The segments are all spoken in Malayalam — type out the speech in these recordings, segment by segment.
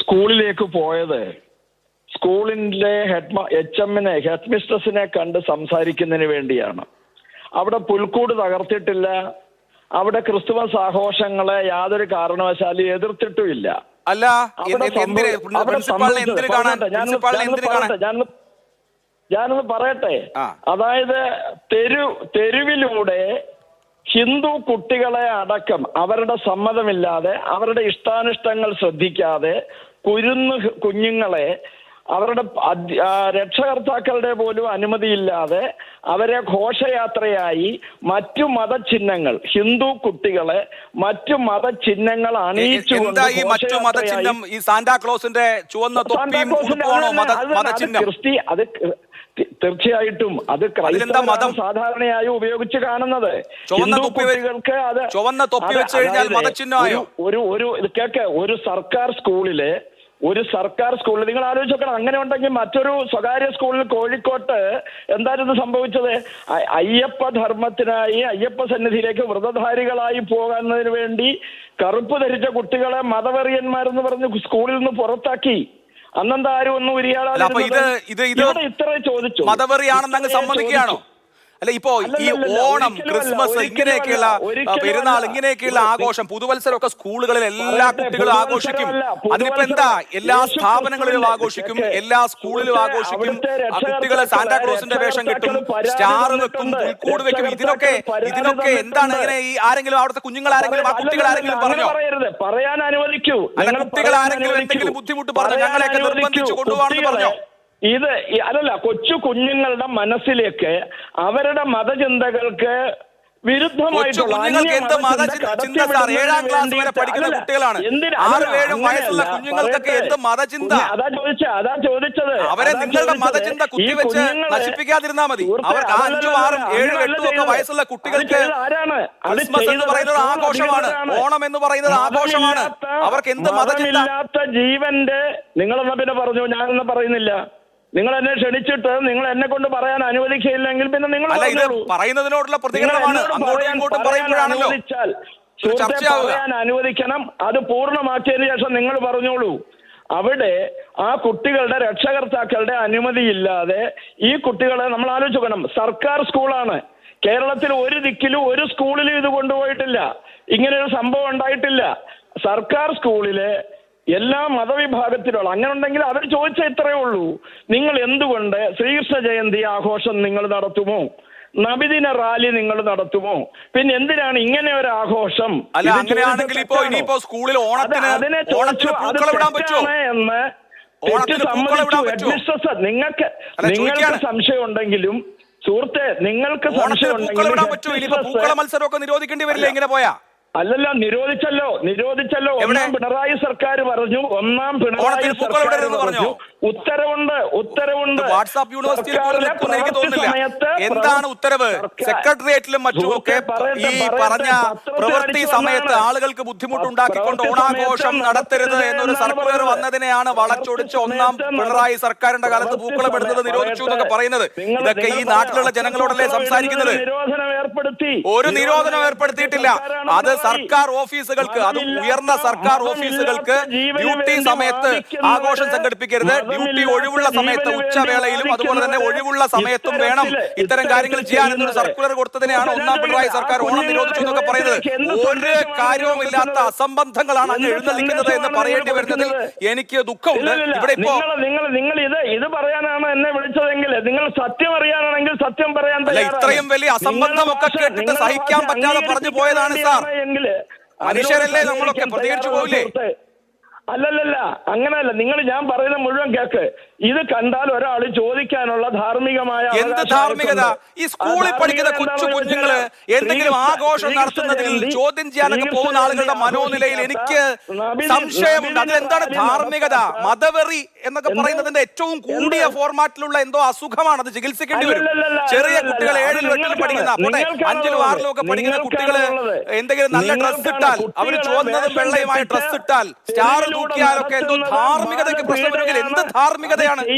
സ്കൂളിലേക്ക് പോയത് സ്കൂളിലെ ഹെഡ് മിസ്ട്രസിനെ കണ്ട് സംസാരിക്കുന്നതിന് വേണ്ടിയാണ്. അവിടെ പുൽക്കൂട് തകർത്തിട്ടില്ല, അവിടെ ക്രിസ്തുമസ് ആഘോഷങ്ങളെ യാതൊരു കാരണവശാലും എതിർത്തിട്ടുമില്ല. അല്ല, ഞാനൊന്ന് പറയട്ടെ. അതായത് തെരുവിലൂടെ ഹിന്ദു കുട്ടികളെ അടക്കം അവരുടെ സമ്മതമില്ലാതെ, അവരുടെ ഇഷ്ടാനിഷ്ടങ്ങൾ ശ്രദ്ധിക്കാതെ കുഞ്ഞുങ്ങളെ അവരുടെ രക്ഷകർത്താക്കളുടെ പോലും അനുമതിയില്ലാതെ അവരെ ഘോഷയാത്രയായി മറ്റു മതചിഹ്നങ്ങൾ, ഹിന്ദു കുട്ടികളെ മറ്റു മതചിഹ്നങ്ങൾ അണിയിച്ചുകൊണ്ട് ഈ സാന്റാക്ലോസിന്റെ ചുവന്ന തൊപ്പിയും ഉടുപ്പുമാണോ മതചിഹ്നം? ക്രിസ്തി അത് തീർച്ചയായിട്ടും അത് ക്രൈസ്തവ സാധാരണയായി ഉപയോഗിച്ച് കാണുന്നത്. ഹിന്ദു കുട്ടികൾക്ക് അത് ചുവന്ന തൊപ്പി വെച്ച് കഴിഞ്ഞാൽ മതചിഹ്നമായോ? ഒരു സർക്കാർ സ്കൂളിൽ നിങ്ങൾ ആലോചിച്ച് നോക്കണം. അങ്ങനെ ഉണ്ടെങ്കിൽ മറ്റൊരു സ്വകാര്യ സ്കൂളിൽ കോഴിക്കോട്ട് എന്തായിരുന്നു സംഭവിച്ചത്? അയ്യപ്പ ധർമ്മത്തിനായി അയ്യപ്പ സന്നിധിയിലേക്ക് വ്രതധാരികളായി പോകുന്നതിന് വേണ്ടി കറുപ്പ് ധരിച്ച കുട്ടികളെ മതവെറിയന്മാരെന്ന് പറഞ്ഞ് സ്കൂളിൽ നിന്ന് പുറത്താക്കി. അന്നെന്താ ആരും ഒന്നും ഉരിയാടാതെ ഇത്ര ചോദിച്ചു. മതവെറിയാണെന്ന് അങ്ങ് സമ്മതിക്കുകയാണോ? അല്ല, ഇപ്പോ ഈ ഓണം, ക്രിസ്മസ്, ഇങ്ങനെയൊക്കെയുള്ള പെരുന്നാൾ, ഇങ്ങനെയൊക്കെയുള്ള ആഘോഷം, പുതുവത്സരമൊക്കെ സ്കൂളുകളിൽ എല്ലാ കുട്ടികളും ആഘോഷിക്കും. അതിനിപ്പോ എന്താ, എല്ലാ സ്ഥാപനങ്ങളിലും ആഘോഷിക്കും, എല്ലാ സ്കൂളിലും ആഘോഷിക്കും. ആ കുട്ടികളെ സാന്റാക്ലോസിന്റെ വേഷം കെട്ടും, സ്റ്റാർ വെക്കും, പുൽക്കൂട് വെക്കും. ഇതിനൊക്കെ എന്താണ് ഇങ്ങനെ? ഈ ആരെങ്കിലും അവിടുത്തെ കുഞ്ഞുങ്ങൾ ആരെങ്കിലും, ആ കുട്ടികൾ ആരെങ്കിലും പറഞ്ഞോ? പറയാൻ അനുവദിക്കൂ. അല്ല, കുട്ടികൾ ആരെങ്കിലും എന്തെങ്കിലും ബുദ്ധിമുട്ട് പറഞ്ഞു, ഞങ്ങളെയൊക്കെ നിർബന്ധിച്ചു കൊണ്ടുപോകാണെന്ന് പറഞ്ഞോ? കൊച്ചു കുഞ്ഞുങ്ങളുടെ മനസ്സിലേക്ക് അവരുടെ മതചിന്തകൾക്ക് വിരുദ്ധമായിട്ടുള്ള അതാ ചോദിച്ചത്. അവരെ നിങ്ങളുടെ മതചിന്ത കുത്തിവെച്ച് നശിപ്പിക്കാതിരുന്നാ മതി. അവർക്ക് 5, 6, 7, 8 ഒക്കെ വയസ്സുള്ള കുട്ടികൾക്ക് ക്രിസ്മസ് എന്ന് പറയുന്നത് ആഘോഷമാണ്, ഓണം എന്ന് പറയുന്നത് ആഘോഷമാണ്. അവർക്ക് എന്ത് മതമില്ലാത്ത ജീവന്റെ നിങ്ങളെന്നാ പിന്നെ പറഞ്ഞു, ഞാനൊന്നും പറയുന്നില്ല. നിങ്ങൾ എന്നെ ക്ഷണിച്ചിട്ട് നിങ്ങൾ എന്നെ കൊണ്ട് പറയാൻ അനുവദിക്കുകയില്ലെങ്കിൽ പിന്നെ നിങ്ങൾ പറയുന്നതിനോടുള്ള പ്രതികരണമാണ്. പറയാൻ അനുവദിക്കണം. അത് പൂർണ്ണമാക്കിയതിനു ശേഷം നിങ്ങൾ പറഞ്ഞോളൂ. അവിടെ ആ കുട്ടികളുടെ രക്ഷകർത്താക്കളുടെ അനുമതിയില്ലാതെ ഈ കുട്ടികളെ നമ്മൾ ആലോചിക്കണം. സർക്കാർ സ്കൂളാണ്. കേരളത്തിൽ ഒരു ദിക്കിലും ഒരു സ്കൂളിലും ഇത് കൊണ്ടുപോയിട്ടില്ല. ഇങ്ങനെയൊരു സംഭവം ഉണ്ടായിട്ടില്ല. സർക്കാർ സ്കൂളിലെ എല്ലാ മതവിഭാഗത്തിലുള്ള അങ്ങനെ ഉണ്ടെങ്കിൽ അവർ ചോദിച്ച ഇത്രയേ ഉള്ളൂ. നിങ്ങൾ എന്തുകൊണ്ട് ശ്രീകൃഷ്ണ ജയന്തി ആഘോഷം നിങ്ങൾ നടത്തുമോ? നബിദിന റാലി നിങ്ങൾ നടത്തുമോ? പിന്നെ എന്തിനാണ് ഇങ്ങനെ ഒരു ആഘോഷം? അങ്ങനെയാണെങ്കിൽ ഇപ്പോ സ്കൂളിൽ ഓണത്തിന് എന്ന് നിങ്ങൾക്ക് സംശയം ഉണ്ടെങ്കിലും സുഹൃത്തെ, നിങ്ങൾക്ക് സംശയം ഉണ്ടെങ്കിലും മത്സരമൊക്കെ നിരോധിക്കേണ്ടി വരില്ല ഇങ്ങനെ പോയാ? അല്ലല്ല, നിരോധിച്ചല്ലോ. ഒന്നാം പിണറായി സർക്കാർ പറഞ്ഞു. ഉത്തരവുണ്ട്. വാട്സാപ്പ് യൂണിവേഴ്സിറ്റിയിൽ എനിക്ക് തോന്നുന്നില്ല. എന്താണ് ഉത്തരവ്? സെക്രട്ടേറിയറ്റിലും മറ്റുമൊക്കെ ഈ പറഞ്ഞ പ്രവൃത്തി സമയത്ത് ആളുകൾക്ക് ബുദ്ധിമുട്ടുണ്ടാക്കിക്കൊണ്ട് ഓണാഘോഷം നടത്തരുത് എന്നൊരു സർക്കുലർ വന്നതിനെയാണ് വളച്ചൊടിച്ച് ഒന്നാം പിണറായി സർക്കാരിന്റെ കാലത്ത് പൂക്കളമിടുന്നത് നിരോധിച്ചു എന്നൊക്കെ പറയുന്നത്. ഇതൊക്കെ ഈ നാട്ടിലുള്ള ജനങ്ങളോടല്ലേ സംസാരിക്കുന്നത്? ഒരു നിരോധനം ഏർപ്പെടുത്തിയിട്ടില്ല. അത് സർക്കാർ ഓഫീസുകൾക്ക്, അതും ഉയർന്ന സർക്കാർ ഓഫീസുകൾക്ക് ഡ്യൂട്ടി സമയത്ത് ആഘോഷം സംഘടിപ്പിക്കരുത്, ഡ്യൂട്ടി ഒഴിവുള്ള സമയത്ത് ഉച്ചവേളയിലും അതുപോലെ തന്നെ ഒഴിവുള്ള സമയത്തും വേണം ഇത്തരം കാര്യങ്ങൾ ചെയ്യാൻ എന്നൊരു സർക്കുലർ കൊടുത്തതിനെയാണ് ഒന്നാം പിണറായി സർക്കാർ ഓണം നിരോധിച്ചു എന്നൊക്കെ പറയുന്നത്. ഒരു കാര്യവുമില്ലാത്ത അസംബന്ധങ്ങളാണ് അങ്ങ് എഴുന്നള്ളിക്കുന്നത് എന്ന് പറയേണ്ടി വരുന്നതിൽ എനിക്ക് ദുഃഖമുണ്ട്. ഇവിടെ ഇപ്പോ നിങ്ങൾ ഇത് പറയാനാണ് എന്നെ വിളിച്ചതെങ്കിൽ നിങ്ങൾ സത്യം അറിയാനാണെങ്കിൽ സത്യം പറയാൻ ഇത്രയും വലിയ അസംബന്ധമൊക്കെ കേട്ടിട്ട് സഹിക്കാൻ പറ്റാതെ പറഞ്ഞു പോയതാണ് സാർ. മനുഷ്യരല്ലേ നമ്മളൊക്കെ, പ്രതികരിച്ചു പോവില്ലേ? അല്ലല്ല, അങ്ങനെയല്ല. ഞാൻ പറയുന്ന മുഴുവൻ കേക്ക്. ഇത് കണ്ടാൽ ഒരാൾ ചോദിക്കാനുള്ള ധാർമ്മികമായ എന്ത് ധാർമ്മികത? ഈ സ്കൂളിൽ പഠിക്കുന്ന കൊച്ചു കുഞ്ഞുങ്ങള് എന്തെങ്കിലും ആഘോഷം നടത്തുന്നതിൽ ചോദ്യം ചെയ്യാനൊക്കെ പോകുന്ന ആളുകളുടെ മനോനിലയിൽ എനിക്ക് സംശയമുണ്ട്. അതിലെന്താണ് ധാർമ്മികത? മതവെറി എന്നൊക്കെ പറയുന്നതിന്റെ ഏറ്റവും കൂടിയ ഫോർമാറ്റിലുള്ള എന്തോ അസുഖമാണ്. അത് ചികിത്സിക്കേണ്ടി വരും. ചെറിയ കുട്ടികൾ 7ലും 8ലും പഠിക്കുന്ന, 5ലും 6ലും ഒക്കെ പഠിക്കുന്ന കുട്ടികള് എന്തെങ്കിലും നല്ല ഡ്രസ് ഇട്ടാൽ, അവര് ചുവന്നതും വെള്ളയുമായ ഡ്രസ് ഇട്ടാൽ, സ്റ്റാർ തൂക്കിയാലൊക്കെ എന്തോ ധാർമ്മികതയ്ക്ക് പ്രശ്നം വരുമെങ്കിൽ എന്ത് ധാർമ്മികതയാണ്?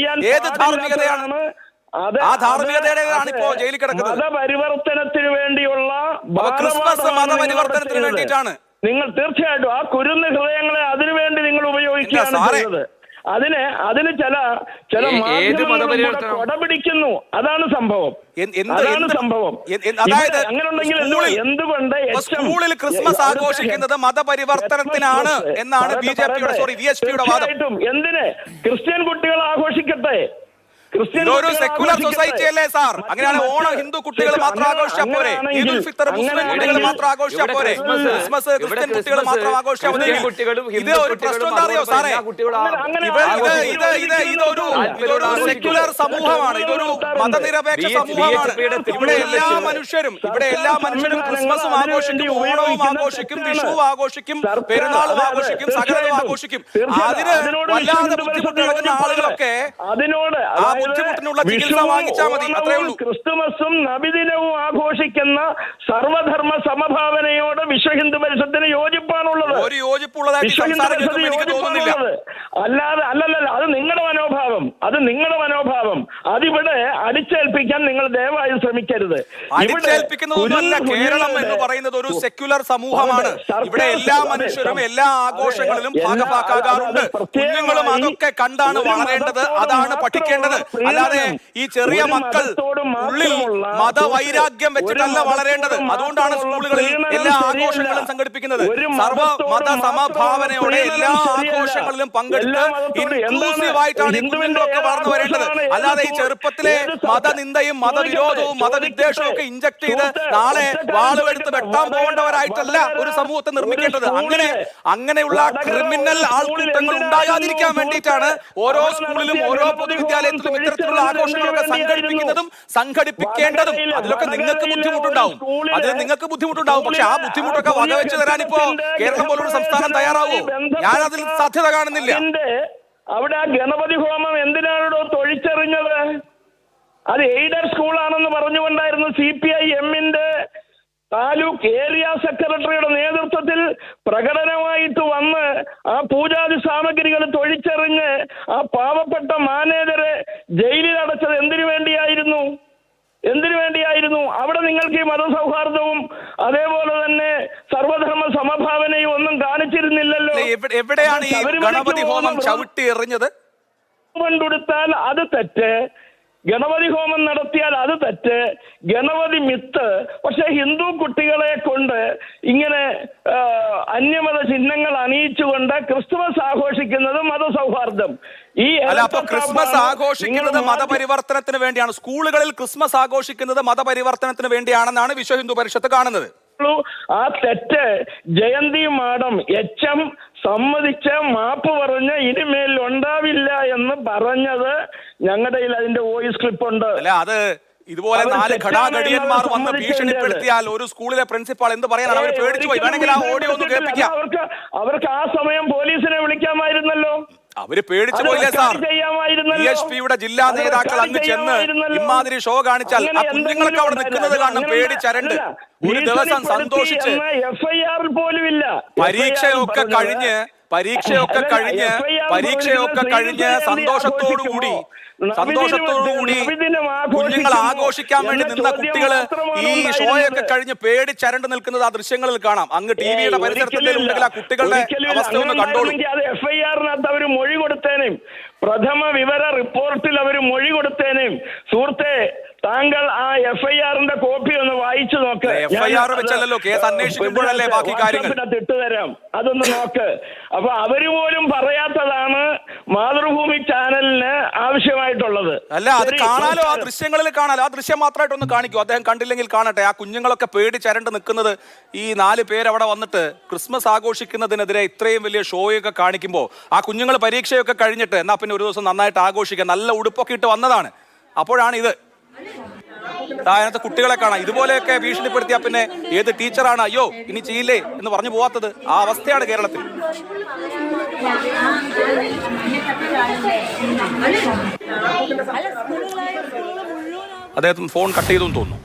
ഏത് ധാർമ്മികതയാണ്? ആ ധാർമ്മികതയുടെയാണ് ഇപ്പോ ജയിലിൽ കിടക്കുന്നത്. മതപരിവർത്തനത്തിന് വേണ്ടിയുള്ള ക്രിസ്മസ് മതപരിവർത്തനത്തിന് വേണ്ടിയിട്ടാണ്. നിങ്ങൾ തീർച്ചയായിട്ടും ആ കുരുന്ന് ഹൃദയങ്ങളെ അതിനുവേണ്ടി നിങ്ങൾ ഉപയോഗിക്കുകയാണ് ചെയ്തത്. അതിന് ചില മാധ്യമങ്ങൾ കൊടപിടിക്കുന്നു. അതാണ് സംഭവം. അതായത് എന്തുകൊണ്ട് സ്കൂളിൽ ക്രിസ്മസ് ആഘോഷിക്കുന്നത് മതപരിവർത്തനത്തിനാണ് എന്നാണ് VSPയുടെ വാദം. എന്തിന് ക്രിസ്ത്യൻ കുട്ടികൾ ആഘോഷിക്കട്ടെ? ഇതൊരു സെക്യുലർ സൊസൈറ്റി അല്ലേ സാർ? അങ്ങനെയാണ് ഓണം ഹിന്ദു കുട്ടികൾ മാത്രം ആഘോഷിച്ചാൽ പോരെ? ഈദുൽ ഫിത്തർ മുസ്ലിം കുട്ടികൾ മാത്രം ആഘോഷിച്ചാൽ പോരെ? ക്രിസ്മസ് ക്രിസ്ത്യൻ കുട്ടികൾ മാത്രം ആഘോഷിച്ചാൽ മതി. ഇത് ഒരു പ്രശ്നം എന്താ അറിയോ സാറേ? ഇതൊരു സെക്യുലർ സമൂഹമാണ്, ഇതൊരു മതനിരപേക്ഷ സമൂഹമാണ്. ഇവിടെ എല്ലാ മനുഷ്യരും ക്രിസ്മസും ആഘോഷിക്കും, ഓണവും ആഘോഷിക്കും, വിഷുവും ആഘോഷിക്കും, പെരുന്നാളും ആഘോഷിക്കും, സകലവും ആഘോഷിക്കും. അതിന് വല്ലാതെ ബുദ്ധിമുട്ടുള്ള ആളുകളൊക്കെ ആ ബുദ്ധിമുട്ടിനുള്ള ചികിത്സ വാങ്ങിച്ചാൽ മതി. അത്രേ ഉള്ളൂ. ക്രിസ്തുമസും നബിദിനവും ആഘോഷിക്കുന്ന സർവധർമ്മ സമഭാവനയോട് വിശ്വ ഹിന്ദു പരിഷത്തിന് യോജിപ്പാണുള്ളത്. ഒരു യോജിപ്പുള്ളതായിട്ട് സംസാരിക്കുന്നത് എനിക്ക് തോന്നുന്നില്ല. അല്ലല്ല, അത് നിങ്ങളുടെ മനോഭാവം. അതിവിടെ അടിച്ചേൽപ്പിക്കാൻ നിങ്ങൾ ദയവായി ശ്രമിക്കരുത്. അടിച്ചേൽപ്പിക്കുന്നതൊന്നുമല്ല. കേരളം എന്ന് പറയുന്നത് ഒരു സെക്യുലർ സമൂഹമാണ്. ഇവിടെ എല്ലാ മനുഷ്യരും എല്ലാ ആഘോഷങ്ങളിലും ഭാഗഭാക്കാകാറുണ്ട്. കുഞ്ഞുങ്ങളും അതൊക്കെ കണ്ടാണ് വളരേണ്ടത്, അതാണ് പഠിക്കേണ്ടത്. അല്ലാതെ ഈ ചെറിയ മക്കൾ ഉള്ളിൽ മതവൈരാഗ്യം വെച്ചിട്ടല്ല വളരേണ്ടത്. അതുകൊണ്ടാണ് സ്കൂളുകളിൽ എല്ലാ ആഘോഷങ്ങളും സംഘടിപ്പിക്കുന്നത്. സർവ മത സമഭാവനയോടെ എല്ലാ ആഘോഷങ്ങളിലും പങ്കെടുത്ത് ഇൻക്ലൂസീവായിട്ടാണ് ഈ കുഞ്ഞുങ്ങളൊക്കെ വളർന്നു വരേണ്ടത്. അല്ലാതെ ഈ ചെറുപ്പത്തിലെ മതനിന്ദയും മതവിരോധവും മതവിദ്വേഷവും ഒക്കെ ഇഞ്ചക്ട് ചെയ്ത് നാളെ വാളുവെടുത്ത് വെട്ടാൻ പോകേണ്ടവരായിട്ടല്ല ഒരു സമൂഹത്തെ നിർമ്മിക്കേണ്ടത്. അങ്ങനെയുള്ള ക്രിമിനൽ ആൾക്കൂട്ടങ്ങൾ ഉണ്ടാകാതിരിക്കാൻ വേണ്ടിയിട്ടാണ് ഓരോ സ്കൂളിലും ഓരോ പൊതുവിദ്യാലയത്തിലും ഇത്തരത്തിലുള്ള ആഘോഷങ്ങളൊക്കെ സംഘടിപ്പിക്കുന്നതും സംഘടിപ്പിക്കേണ്ടതും. അതിലൊക്കെ നിങ്ങൾക്ക് ബുദ്ധിമുട്ടുണ്ടാവും. പക്ഷെ ആ ബുദ്ധിമുട്ടൊക്കെ വകവെച്ച് തരാൻ ഇപ്പോ കേരളം പോലൊരു സംസ്ഥാനം തയ്യാറാവോ? ഞാൻ അതിൽ സാധ്യത കാണുന്നില്ല. അവിടെ ആ ഗണപതി ഹോമം എന്തിനാണോ തൊഴിച്ചെറിഞ്ഞത്? അത് എയ്ഡഡ് സ്കൂളാണെന്ന് പറഞ്ഞുകൊണ്ടായിരുന്നു CPIM-ന്റെ താലൂക്ക് ഏരിയ സെക്രട്ടറിയുടെ നേതൃത്വത്തിൽ പ്രകടനമായിട്ട് വന്ന് ആ പൂജാതി സാമഗ്രികൾ തൊഴിച്ചെറിഞ്ഞ് ആ പാവപ്പെട്ട മാനേജരെ ജയിലിൽ അടച്ചത് എന്തിനു വേണ്ടിയായിരുന്നു? അവിടെ നിങ്ങൾക്ക് ഈ മതസൗഹാർദ്ദവും അതേപോലെ തന്നെ സർവധർമ്മ സമഭാവനയും ഒന്നും കാണിച്ചിരുന്നില്ലല്ലോ. എവിടെയാണ് ഈ ഗണപതി ഹോമം ചവിട്ടി എറിഞ്ഞത്? കൊണ്ടെടുത്താൽ അത് തെറ്റ്, ഗണപതി ഹോമം നടത്തിയാൽ അത് തെറ്റ്, ഗണപതി മിത്ത്. പക്ഷെ ഹിന്ദു കുട്ടികളെ കൊണ്ട് ഇങ്ങനെ അന്യമത ചിഹ്നങ്ങൾ അണിയിച്ചുകൊണ്ട് ക്രിസ്തുമസ് ആഘോഷിക്കുന്നത് മതസൗഹാർദ്ദം. ക്രിസ്മസ് ആഘോഷിക്കുന്നത് മതപരിവർത്തനത്തിന് വേണ്ടിയാണ്. സ്കൂളുകളിൽ ക്രിസ്മസ് ആഘോഷിക്കുന്നത് മതപരിവർത്തനത്തിന് വേണ്ടിയാണെന്നാണ് വിശ്വ ഹിന്ദു പരിഷത്ത് കാണുന്നത്. ആ തെറ്റ് ജയന്തി മാഡം HM സമ്മതിച്ച് മാപ്പ് പറഞ്ഞ് ഇനിമേൽ ഉണ്ടാവില്ല എന്ന് പറഞ്ഞത് ഞങ്ങളുടെ അതിന്റെ വോയിസ് ക്ലിപ്പ് ഉണ്ട്. അല്ല, അത് ഇതുപോലെ 4 ഘടാഘടിയന്മാർ വന്ന് ഭീഷണിപ്പെടുത്തിയാൽ ഒരു സ്കൂളിലെ പ്രിൻസിപ്പാൾ എന്ത് പറയാനാണ്? അവർ പേടിച്ചു പോയി. വേണമെങ്കിൽ ആ ഓഡിയോ ഒന്ന് കേൾപ്പിക്കാം. അവർക്ക് ആ സമയം പോലീസിനെ വിളിക്കാമായിരുന്നല്ലോ. അവര് പേടിച്ചു പോയില്ലേ സാർ? VSPയുടെ ജില്ലാ നേതാക്കൾ അങ്ങ് ചെന്ന് ഇമാതിരി ഷോ കാണിച്ചാൽ ആ കുഞ്ഞുങ്ങളൊക്കെ അവിടെ നിൽക്കുന്നത് കാണണം പേടിച്ചരണ്ട്. ഒരു ദിവസം സന്തോഷിച്ച് പരീക്ഷയൊക്കെ കഴിഞ്ഞ് സന്തോഷത്തോടുകൂടി കുഞ്ഞുങ്ങൾ ആഘോഷിക്കാൻ വേണ്ടി നിന്ന കുട്ടികള് ഈ ഷോയൊക്കെ കഴിഞ്ഞ് പേടിച്ചരണ്ട് നിൽക്കുന്നത് ആ ദൃശ്യങ്ങളിൽ കാണാം. അങ്ങ് ടിവിയുടെ പരിസരത്തിൽ ഉണ്ടെങ്കിൽ ആ കുട്ടികളുടെ അവസ്ഥ ഒന്ന് കണ്ടോളൂ. FIR-നകത്ത് അവർ മൊഴി കൊടുത്തേനേയും, പ്രഥമ വിവര റിപ്പോർട്ടിൽ അവർ മൊഴി കൊടുത്തേനേയും. സുഹൃത്തെ, താങ്കൾ ആ FIR-ന്റെ കോപ്പി ഒന്ന് വായിച്ചു നോക്ക്. FIR വെച്ചല്ലോ കേസ് അന്വേഷിക്കുമ്പോഴല്ലേ ബാക്കി കാര്യങ്ങൾ ഇട്ടുതരാം, അതൊന്ന് നോക്ക്. അപ്പൊ അവര് പോലും പറയാത്തതാണ് മാതൃഭൂമി ചാനലിന് ആവശ്യമായിട്ടുള്ളത്. അല്ല, അത് കാണാലോ, ആ ദൃശ്യങ്ങളിൽ കാണാലോ. ആ ദൃശ്യം മാത്രമായിട്ട് ഒന്ന് കാണിക്കൂ. അദ്ദേഹം കണ്ടില്ലെങ്കിൽ കാണട്ടെ. ആ കുഞ്ഞുങ്ങളൊക്കെ പേടിച്ചരണ്ട് നിൽക്കുന്നത്, ഈ 4 പേരവിടെ വന്നിട്ട് ക്രിസ്മസ് ആഘോഷിക്കുന്നതിനെതിരെ ഇത്രയും വലിയ ഷോയൊക്കെ കാണിക്കുമ്പോൾ ആ കുഞ്ഞുങ്ങൾ പരീക്ഷയൊക്കെ കഴിഞ്ഞിട്ട് എന്നാ പിന്നെ ഒരു ദിവസം നന്നായിട്ട് ആഘോഷിക്കുക, നല്ല ഉടുപ്പൊക്കെ ഇട്ട് വന്നതാണ്. അപ്പോഴാണ് ഇത്. അതിനകത്ത് കുട്ടികളെ കാണാം. ഇതുപോലെയൊക്കെ ഭീഷണിപ്പെടുത്തിയാൽ പിന്നെ ഏത് ടീച്ചറാണ് അയ്യോ ഇനി ചെയ്യില്ലേ എന്ന് പറഞ്ഞു പോവാത്തത്? ആ അവസ്ഥയാണ് കേരളത്തിൽ. അദ്ദേഹത്തിന് ഫോൺ കട്ട് ചെയ്തെന്ന് തോന്നുന്നു.